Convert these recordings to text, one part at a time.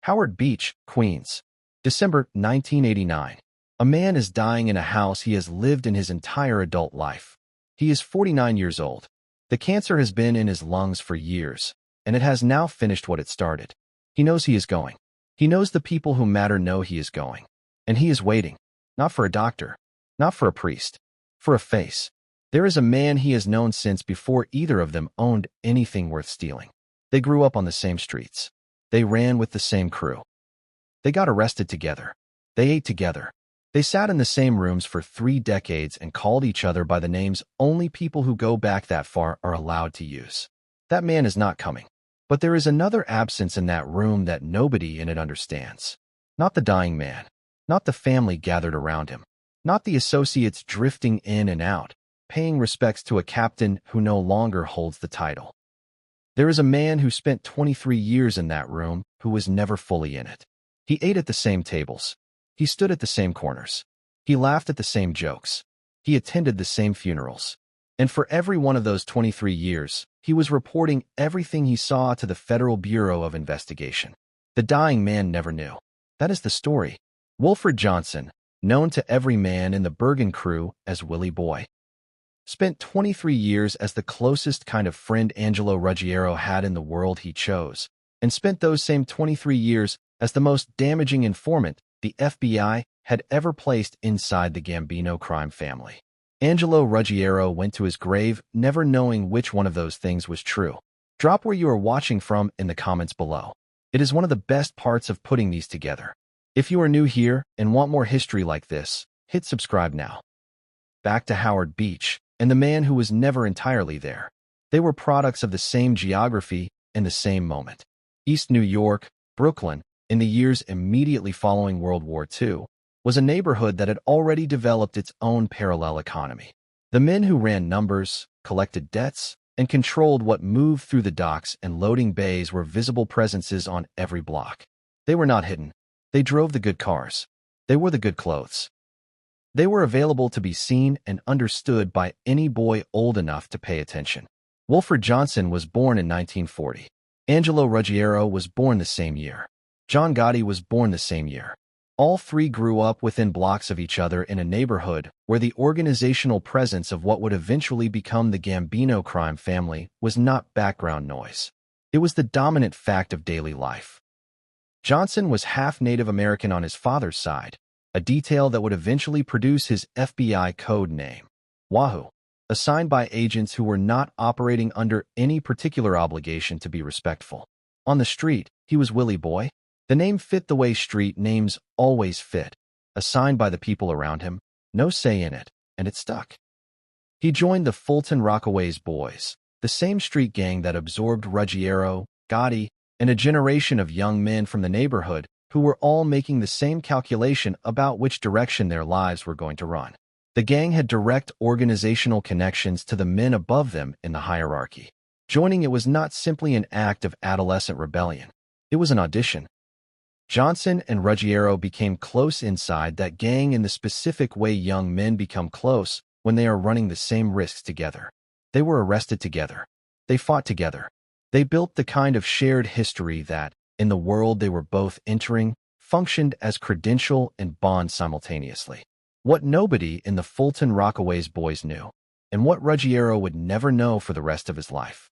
Howard Beach, Queens. December 1989. A man is dying in a house he has lived in his entire adult life. He is 49 years old. The cancer has been in his lungs for years, and it has now finished what it started. He knows he is going. He knows the people who matter know he is going. And he is waiting, not for a doctor, not for a priest, for a face. There is a man he has known since before either of them owned anything worth stealing. They grew up on the same streets. They ran with the same crew. They got arrested together. They ate together. They sat in the same rooms for 3 decades and called each other by the names only people who go back that far are allowed to use. That man is not coming. But there is another absence in that room that nobody in it understands. Not the dying man. Not the family gathered around him. Not the associates drifting in and out, paying respects to a captain who no longer holds the title. There is a man who spent 23 years in that room who was never fully in it. He ate at the same tables. He stood at the same corners. He laughed at the same jokes. He attended the same funerals. And for every one of those 23 years, he was reporting everything he saw to the Federal Bureau of Investigation. The dying man never knew. That is the story. Wilfred Johnson, known to every man in the Bergen crew as Willie Boy, spent 23 years as the closest kind of friend Angelo Ruggiero had in the world he chose, and spent those same 23 years as the most damaging informant the FBI had ever placed inside the Gambino crime family. Angelo Ruggiero went to his grave never knowing which one of those things was true. Drop where you are watching from in the comments below. It is one of the best parts of putting these together. If you are new here and want more history like this, hit subscribe now. Back to Howard Beach and the man who was never entirely there. They were products of the same geography and the same moment. East New York, Brooklyn, in the years immediately following World War II, was a neighborhood that had already developed its own parallel economy. The men who ran numbers, collected debts, and controlled what moved through the docks and loading bays were visible presences on every block. They were not hidden. They drove the good cars. They wore the good clothes. They were available to be seen and understood by any boy old enough to pay attention. Wilfred Johnson was born in 1940. Angelo Ruggiero was born the same year. John Gotti was born the same year. All three grew up within blocks of each other in a neighborhood where the organizational presence of what would eventually become the Gambino crime family was not background noise. It was the dominant fact of daily life. Johnson was half Native American on his father's side, a detail that would eventually produce his FBI code name, Wahoo, assigned by agents who were not operating under any particular obligation to be respectful. On the street, he was Willie Boy. The name fit the way street names always fit, assigned by the people around him, no say in it, and it stuck. He joined the Fulton Rockaways Boys, the same street gang that absorbed Ruggiero, Gotti, and a generation of young men from the neighborhood who were all making the same calculation about which direction their lives were going to run. The gang had direct organizational connections to the men above them in the hierarchy. Joining it was not simply an act of adolescent rebellion. It was an audition. Johnson and Ruggiero became close inside that gang in the specific way young men become close when they are running the same risks together. They were arrested together. They fought together. They built the kind of shared history that, in the world they were both entering, functioned as credential and bond simultaneously. What nobody in the Fulton Rockaways Boys knew, and what Ruggiero would never know for the rest of his life,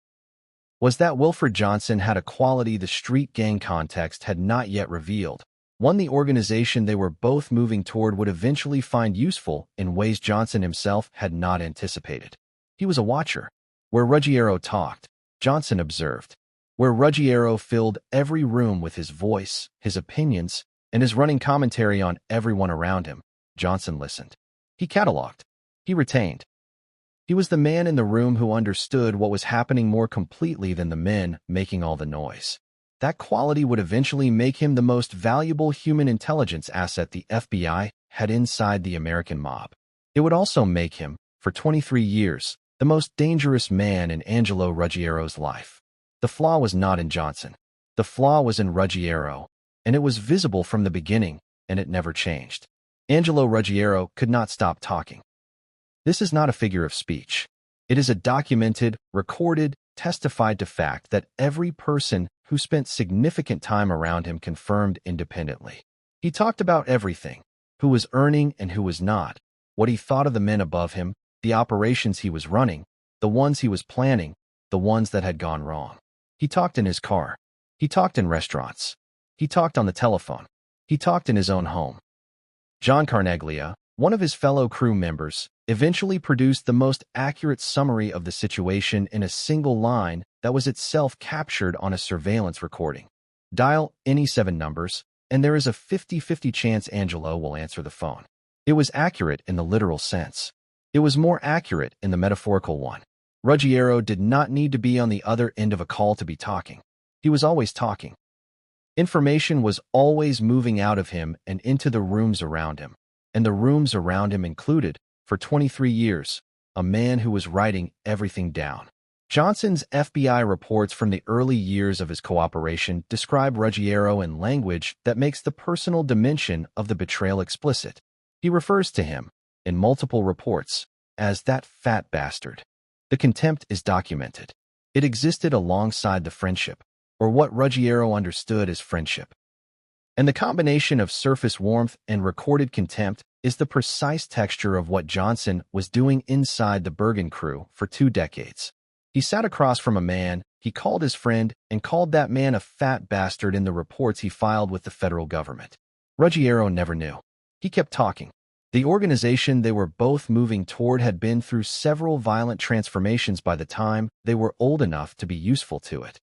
was that Wilfred Johnson had a quality the street gang context had not yet revealed, one the organization they were both moving toward would eventually find useful in ways Johnson himself had not anticipated. He was a watcher. Where Ruggiero talked, Johnson observed. Where Ruggiero filled every room with his voice, his opinions, and his running commentary on everyone around him, Johnson listened. He cataloged. He retained. He was the man in the room who understood what was happening more completely than the men making all the noise. That quality would eventually make him the most valuable human intelligence asset the FBI had inside the American mob. It would also make him, for 23 years, the most dangerous man in Angelo Ruggiero's life. The flaw was not in Johnson. The flaw was in Ruggiero, and it was visible from the beginning, and it never changed. Angelo Ruggiero could not stop talking. This is not a figure of speech. It is a documented, recorded, testified to fact that every person who spent significant time around him confirmed independently. He talked about everything: who was earning and who was not, what he thought of the men above him, the operations he was running, the ones he was planning, the ones that had gone wrong. He talked in his car. He talked in restaurants. He talked on the telephone. He talked in his own home. John Carneglia, one of his fellow crew members, eventually produced the most accurate summary of the situation in a single line that was itself captured on a surveillance recording. Dial any 7 numbers, and there is a 50-50 chance Angelo will answer the phone. It was accurate in the literal sense. It was more accurate in the metaphorical one. Ruggiero did not need to be on the other end of a call to be talking. He was always talking. Information was always moving out of him and into the rooms around him. And the rooms around him included, for 23 years, a man who was writing everything down. Johnson's FBI reports from the early years of his cooperation describe Ruggiero in language that makes the personal dimension of the betrayal explicit. He refers to him, in multiple reports, as that fat bastard. The contempt is documented. It existed alongside the friendship, or what Ruggiero understood as friendship. And the combination of surface warmth and recorded contempt is the precise texture of what Johnson was doing inside the Bergen crew for 2 decades. He sat across from a man he called his friend and called that man a fat bastard in the reports he filed with the federal government. Ruggiero never knew. He kept talking. The organization they were both moving toward had been through several violent transformations by the time they were old enough to be useful to it.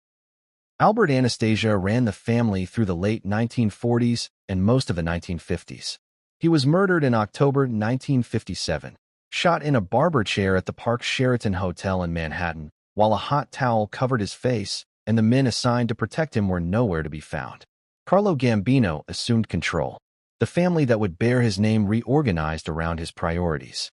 Albert Anastasia ran the family through the late 1940s and most of the 1950s. He was murdered in October 1957, shot in a barber chair at the Park Sheraton Hotel in Manhattan, while a hot towel covered his face, and the men assigned to protect him were nowhere to be found. Carlo Gambino assumed control. The family that would bear his name reorganized around his priorities: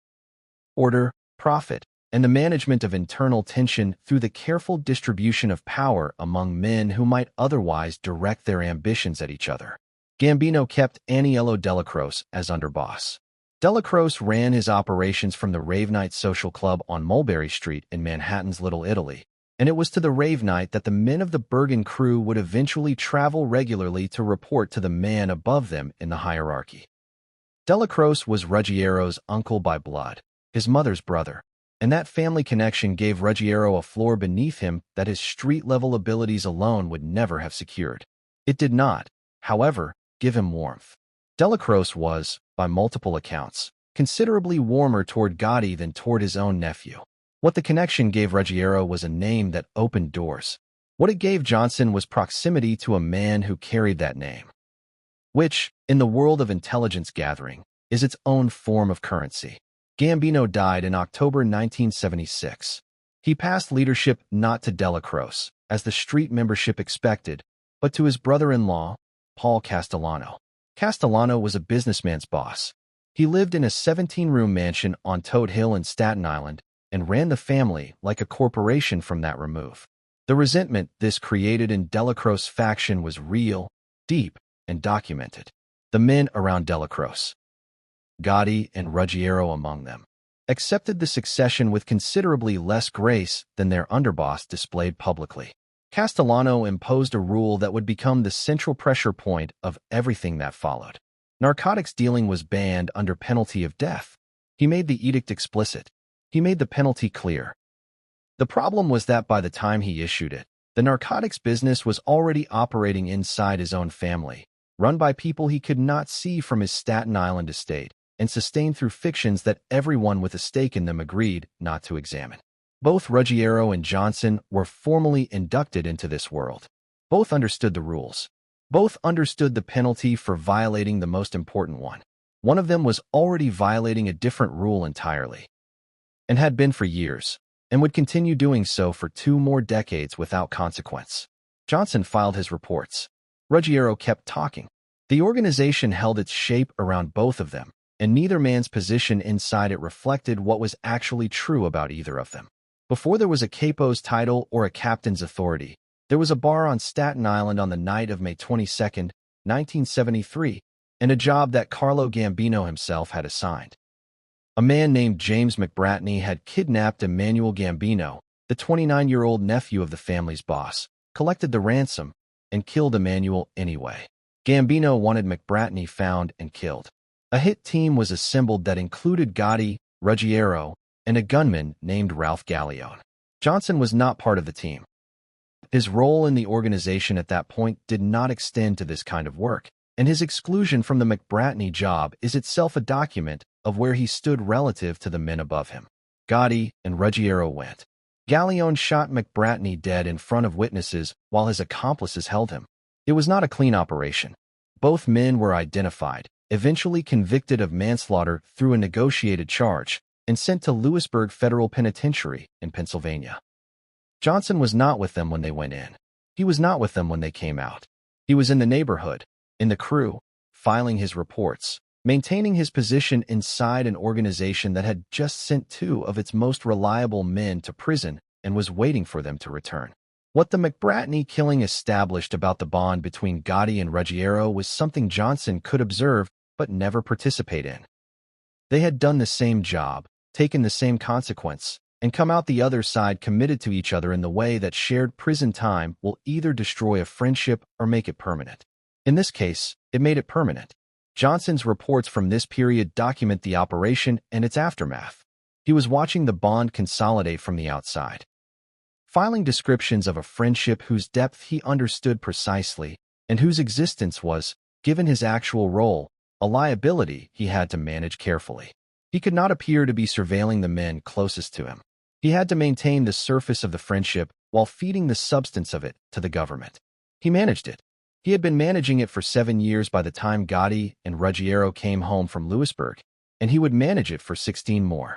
order, profit, and the management of internal tension through the careful distribution of power among men who might otherwise direct their ambitions at each other. Gambino kept Aniello Delacroce as underboss. Delacroce ran his operations from the Rave Night Social Club on Mulberry Street in Manhattan's Little Italy, and it was to the Rave Night that the men of the Bergen crew would eventually travel regularly to report to the man above them in the hierarchy. Delacroce was Ruggiero's uncle by blood, his mother's brother, and that family connection gave Ruggiero a floor beneath him that his street-level abilities alone would never have secured. It did not, however, give him warmth. Delacroce was, by multiple accounts, considerably warmer toward Gotti than toward his own nephew. What the connection gave Ruggiero was a name that opened doors. What it gave Johnson was proximity to a man who carried that name, which, in the world of intelligence gathering, is its own form of currency. Gambino died in October 1976. He passed leadership not to Delacroce, as the street membership expected, but to his brother-in-law, Paul Castellano. Castellano was a businessman's boss. He lived in a 17-room mansion on Toad Hill in Staten Island and ran the family like a corporation from that remove. The resentment this created in Delacroce's faction was real, deep, and documented. The men around Delacroce, Gotti and Ruggiero among them, accepted the succession with considerably less grace than their underboss displayed publicly. Castellano imposed a rule that would become the central pressure point of everything that followed. Narcotics dealing was banned under penalty of death. He made the edict explicit. He made the penalty clear. The problem was that by the time he issued it, the narcotics business was already operating inside his own family, run by people he could not see from his Staten Island estate, and sustained through fictions that everyone with a stake in them agreed not to examine. Both Ruggiero and Johnson were formally inducted into this world. Both understood the rules. Both understood the penalty for violating the most important one. One of them was already violating a different rule entirely, and had been for years, and would continue doing so for 2 more decades without consequence. Johnson filed his reports. Ruggiero kept talking. The organization held its shape around both of them, and neither man's position inside it reflected what was actually true about either of them. Before there was a capo's title or a captain's authority, there was a bar on Staten Island on the night of May 22, 1973, and a job that Carlo Gambino himself had assigned. A man named James McBratney had kidnapped Emmanuel Gambino, the 29-year-old nephew of the family's boss, collected the ransom and killed Emmanuel anyway. Gambino wanted McBratney found and killed. A hit team was assembled that included Gotti, Ruggiero, and a gunman named Ralph Gallione. Johnson was not part of the team. His role in the organization at that point did not extend to this kind of work, and his exclusion from the McBratney job is itself a document of where he stood relative to the men above him. Gotti and Ruggiero went. Gallione shot McBratney dead in front of witnesses while his accomplices held him. It was not a clean operation. Both men were identified, eventually convicted of manslaughter through a negotiated charge, and sent to Lewisburg Federal Penitentiary in Pennsylvania. Johnson was not with them when they went in. He was not with them when they came out. He was in the neighborhood, in the crew, filing his reports, maintaining his position inside an organization that had just sent two of its most reliable men to prison and was waiting for them to return. What the McBratney killing established about the bond between Gotti and Ruggiero was something Johnson could observe but never participate in. They had done the same job, taken the same consequence, and come out the other side committed to each other in the way that shared prison time will either destroy a friendship or make it permanent. In this case, it made it permanent. Johnson's reports from this period document the operation and its aftermath. He was watching the bond consolidate from the outside, filing descriptions of a friendship whose depth he understood precisely and whose existence was, given his actual role, a liability he had to manage carefully. He could not appear to be surveilling the men closest to him. He had to maintain the surface of the friendship while feeding the substance of it to the government. He managed it. He had been managing it for 7 years by the time Gotti and Ruggiero came home from Lewisburg, and he would manage it for 16 more.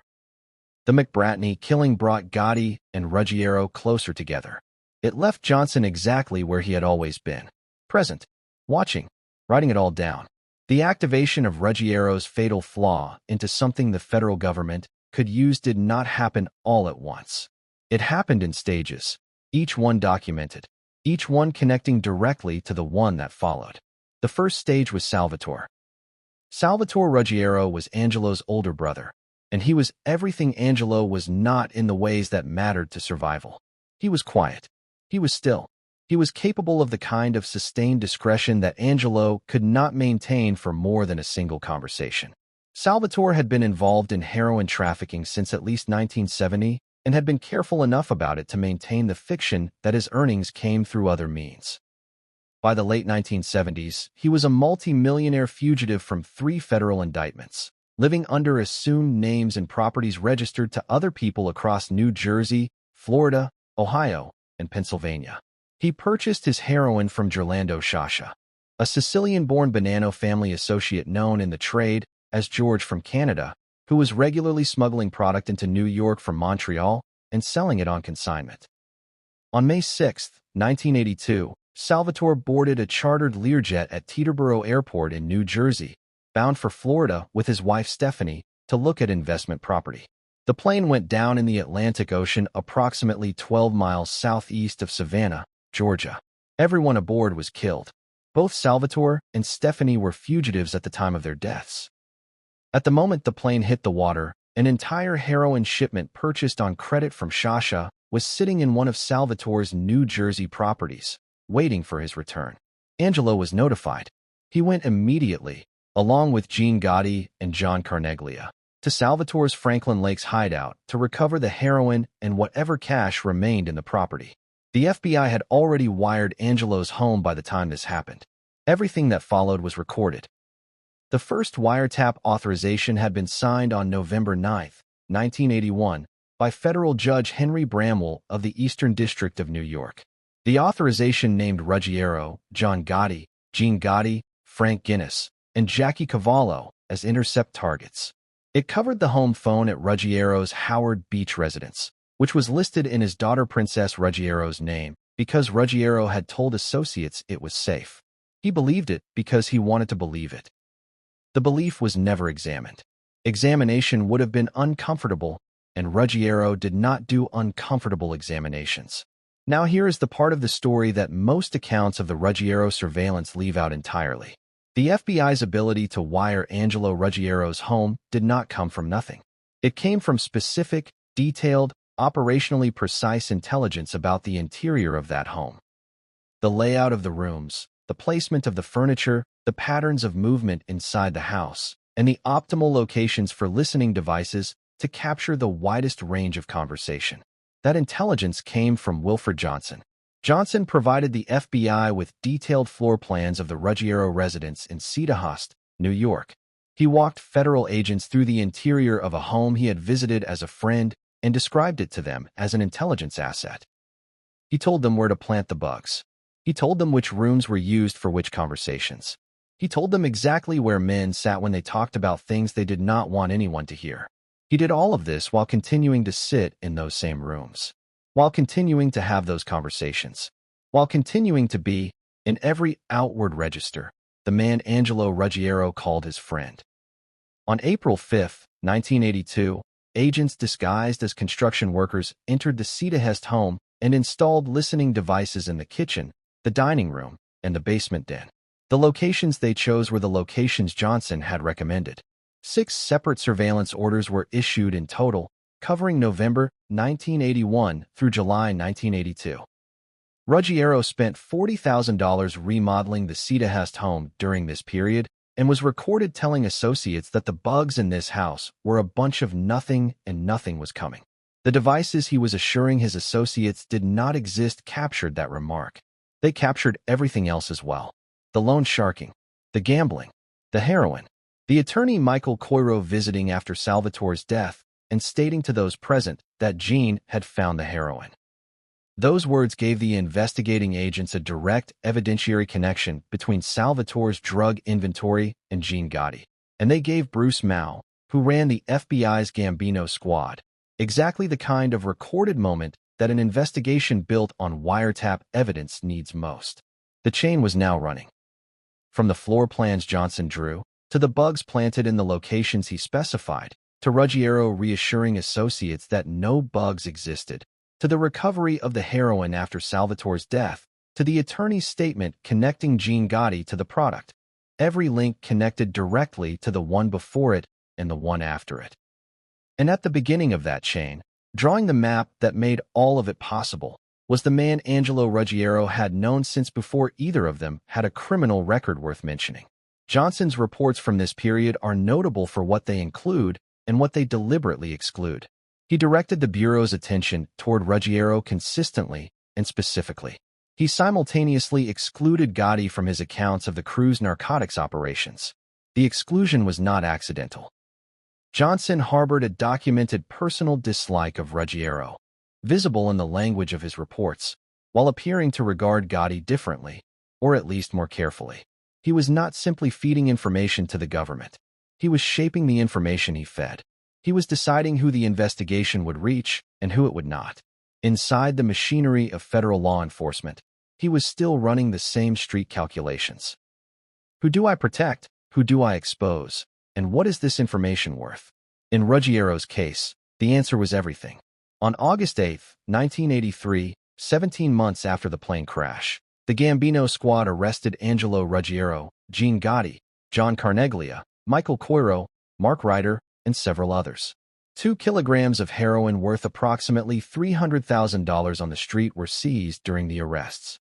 The McBratney killing brought Gotti and Ruggiero closer together. It left Johnson exactly where he had always been, present, watching, writing it all down. The activation of Ruggiero's fatal flaw into something the federal government could use did not happen all at once. It happened in stages, each one documented, each one connecting directly to the one that followed. The first stage was Salvatore. Salvatore Ruggiero was Angelo's older brother, and he was everything Angelo was not in the ways that mattered to survival. He was quiet. He was still. He was capable of the kind of sustained discretion that Angelo could not maintain for more than a single conversation. Salvatore had been involved in heroin trafficking since at least 1970 and had been careful enough about it to maintain the fiction that his earnings came through other means. By the late 1970s, he was a multi-millionaire fugitive from 3 federal indictments, living under assumed names and properties registered to other people across New Jersey, Florida, Ohio, and Pennsylvania. He purchased his heroin from Gerlando Sciascia, a Sicilian-born Bonanno family associate known in the trade as George from Canada, who was regularly smuggling product into New York from Montreal and selling it on consignment. On May 6, 1982, Salvatore boarded a chartered Learjet at Teterboro Airport in New Jersey, bound for Florida with his wife Stephanie to look at investment property. The plane went down in the Atlantic Ocean approximately 12 miles southeast of Savannah, Georgia. Everyone aboard was killed. Both Salvatore and Stephanie were fugitives at the time of their deaths. At the moment the plane hit the water, an entire heroin shipment purchased on credit from Sciascia was sitting in one of Salvatore's New Jersey properties, waiting for his return. Angelo was notified. He went immediately, along with Gene Gotti and John Carneglia, to Salvatore's Franklin Lakes hideout to recover the heroin and whatever cash remained in the property. The FBI had already wired Angelo's home by the time this happened. Everything that followed was recorded. The first wiretap authorization had been signed on November 9, 1981, by federal Judge Henry Bramwell of the Eastern District of New York. The authorization named Ruggiero, John Gotti, Gene Gotti, Frank Guinness, and Jackie Cavallo as intercept targets. It covered the home phone at Ruggiero's Howard Beach residence, which was listed in his daughter Princess Ruggiero's name because Ruggiero had told associates it was safe. He believed it because he wanted to believe it. The belief was never examined. Examination would have been uncomfortable, and Ruggiero did not do uncomfortable examinations. Now here is the part of the story that most accounts of the Ruggiero surveillance leave out entirely. The FBI's ability to wire Angelo Ruggiero's home did not come from nothing. It came from specific, detailed, operationally precise intelligence about the interior of that home. The layout of the rooms, the placement of the furniture, the patterns of movement inside the house, and the optimal locations for listening devices to capture the widest range of conversation. That intelligence came from Wilfred Johnson. Johnson provided the FBI with detailed floor plans of the Ruggiero residence in Cedarhurst, New York. He walked federal agents through the interior of a home he had visited as a friend and described it to them as an intelligence asset. He told them where to plant the bugs. He told them which rooms were used for which conversations. He told them exactly where men sat when they talked about things they did not want anyone to hear. He did all of this while continuing to sit in those same rooms, while continuing to have those conversations, while continuing to be, in every outward register, the man Angelo Ruggiero called his friend. On April 5, 1982, agents disguised as construction workers entered the Cedarhurst home and installed listening devices in the kitchen, the dining room, and the basement den. The locations they chose were the locations Johnson had recommended. 6 separate surveillance orders were issued in total, covering November 1981 through July 1982. Ruggiero spent $40,000 remodeling the Cedarhurst home during this period and was recorded telling associates that the bugs in this house were a bunch of nothing and nothing was coming. The devices he was assuring his associates did not exist captured that remark. They captured everything else as well. The loan sharking, the gambling, the heroin. The attorney Michael Coiro visiting after Salvatore's death and stating to those present that Gene had found the heroin. Those words gave the investigating agents a direct evidentiary connection between Salvatore's drug inventory and Gene Gotti, and they gave Bruce Mao, who ran the FBI's Gambino squad, exactly the kind of recorded moment that an investigation built on wiretap evidence needs most. The chain was now running. From the floor plans Johnson drew, to the bugs planted in the locations he specified, to Ruggiero reassuring associates that no bugs existed, to the recovery of the heroin after Salvatore's death, to the attorney's statement connecting Gene Gotti to the product. Every link connected directly to the one before it and the one after it. And at the beginning of that chain, drawing the map that made all of it possible, was the man Angelo Ruggiero had known since before either of them had a criminal record worth mentioning. Johnson's reports from this period are notable for what they include and what they deliberately exclude. He directed the Bureau's attention toward Ruggiero consistently and specifically. He simultaneously excluded Gotti from his accounts of the crew's narcotics operations. The exclusion was not accidental. Johnson harbored a documented personal dislike of Ruggiero, visible in the language of his reports, while appearing to regard Gotti differently, or at least more carefully. He was not simply feeding information to the government. He was shaping the information he fed. He was deciding who the investigation would reach and who it would not. Inside the machinery of federal law enforcement, he was still running the same street calculations. Who do I protect? Who do I expose? And what is this information worth? In Ruggiero's case, the answer was everything. On August 8, 1983, 17 months after the plane crash, the Gambino squad arrested Angelo Ruggiero, Gene Gotti, John Carneglia, Michael Coiro, Mark Ryder, and several others. 2 kilograms of heroin worth approximately $300,000 on the street were seized during the arrests.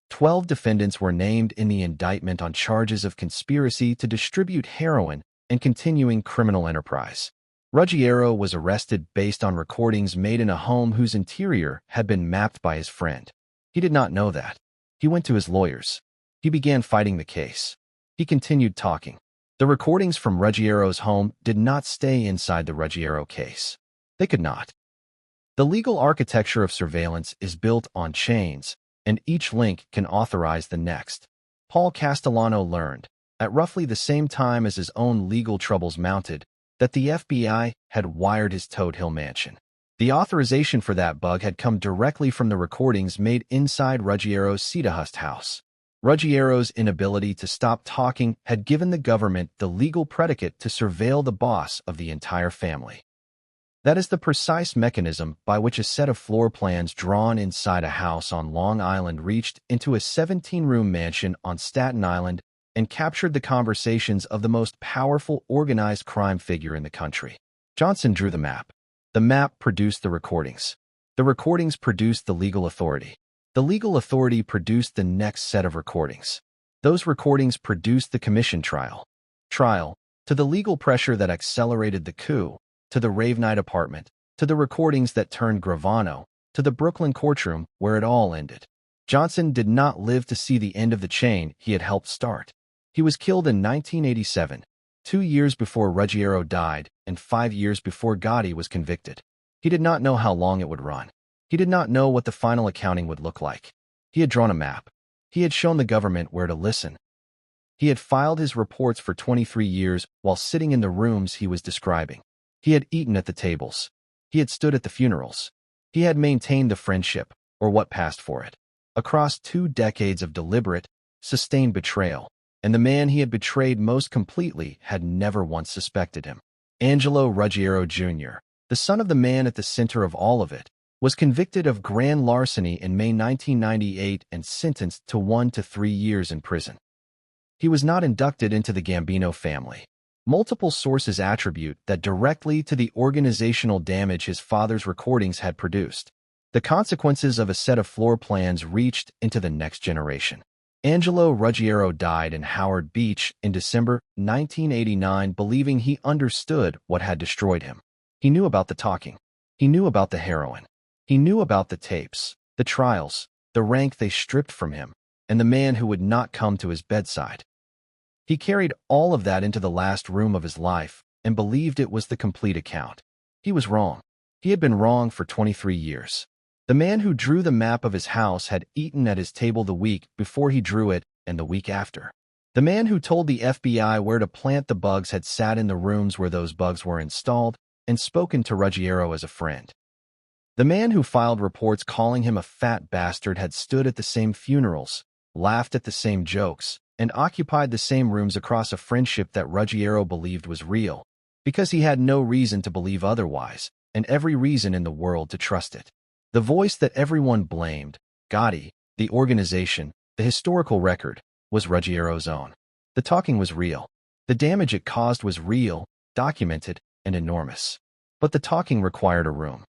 12 defendants were named in the indictment on charges of conspiracy to distribute heroin and continuing criminal enterprise. Ruggiero was arrested based on recordings made in a home whose interior had been mapped by his friend. He did not know that. He went to his lawyers. He began fighting the case. He continued talking. The recordings from Ruggiero's home did not stay inside the Ruggiero case. They could not. The legal architecture of surveillance is built on chains, and each link can authorize the next. Paul Castellano learned, at roughly the same time as his own legal troubles mounted, that the FBI had wired his Toad Hill mansion. The authorization for that bug had come directly from the recordings made inside Ruggiero's Cedarhurst house. Ruggiero's inability to stop talking had given the government the legal predicate to surveil the boss of the entire family. That is the precise mechanism by which a set of floor plans drawn inside a house on Long Island reached into a 17-room mansion on Staten Island and captured the conversations of the most powerful organized crime figure in the country. Johnson drew the map. The map produced the recordings. The recordings produced the legal authority. The legal authority produced the next set of recordings. Those recordings produced the commission trial. To the legal pressure that accelerated the coup, to the rave night apartment, to the recordings that turned Gravano, to the Brooklyn courtroom where it all ended. Johnson did not live to see the end of the chain he had helped start. He was killed in 1987, 2 years before Ruggiero died and 5 years before Gotti was convicted. He did not know how long it would run. He did not know what the final accounting would look like. He had drawn a map. He had shown the government where to listen. He had filed his reports for 23 years while sitting in the rooms he was describing. He had eaten at the tables. He had stood at the funerals. He had maintained the friendship, or what passed for it, across 2 decades of deliberate, sustained betrayal, and the man he had betrayed most completely had never once suspected him. Angelo Ruggiero Jr., the son of the man at the center of all of it, was convicted of grand larceny in May 1998 and sentenced to 1 to 3 years in prison. He was not inducted into the Gambino family. Multiple sources attribute that directly to the organizational damage his father's recordings had produced. The consequences of a set of floor plans reached into the next generation. Angelo Ruggiero died in Howard Beach in December 1989, believing he understood what had destroyed him. He knew about the talking. He knew about the heroin. He knew about the tapes, the trials, the rank they stripped from him, and the man who would not come to his bedside. He carried all of that into the last room of his life and believed it was the complete account. He was wrong. He had been wrong for 23 years. The man who drew the map of his house had eaten at his table the week before he drew it and the week after. The man who told the FBI where to plant the bugs had sat in the rooms where those bugs were installed and spoken to Ruggiero as a friend. The man who filed reports calling him a fat bastard had stood at the same funerals, laughed at the same jokes, and occupied the same rooms across a friendship that Ruggiero believed was real, because he had no reason to believe otherwise, and every reason in the world to trust it. The voice that everyone blamed, Gotti, the organization, the historical record, was Ruggiero's own. The talking was real. The damage it caused was real, documented, and enormous. But the talking required a room.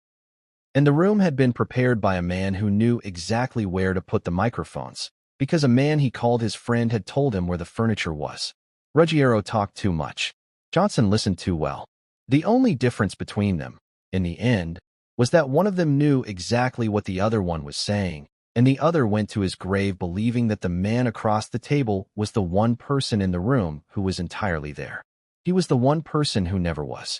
And the room had been prepared by a man who knew exactly where to put the microphones, because a man he called his friend had told him where the furniture was. Ruggiero talked too much. Johnson listened too well. The only difference between them, in the end, was that one of them knew exactly what the other one was saying, and the other went to his grave believing that the man across the table was the one person in the room who was entirely there. He was the one person who never was.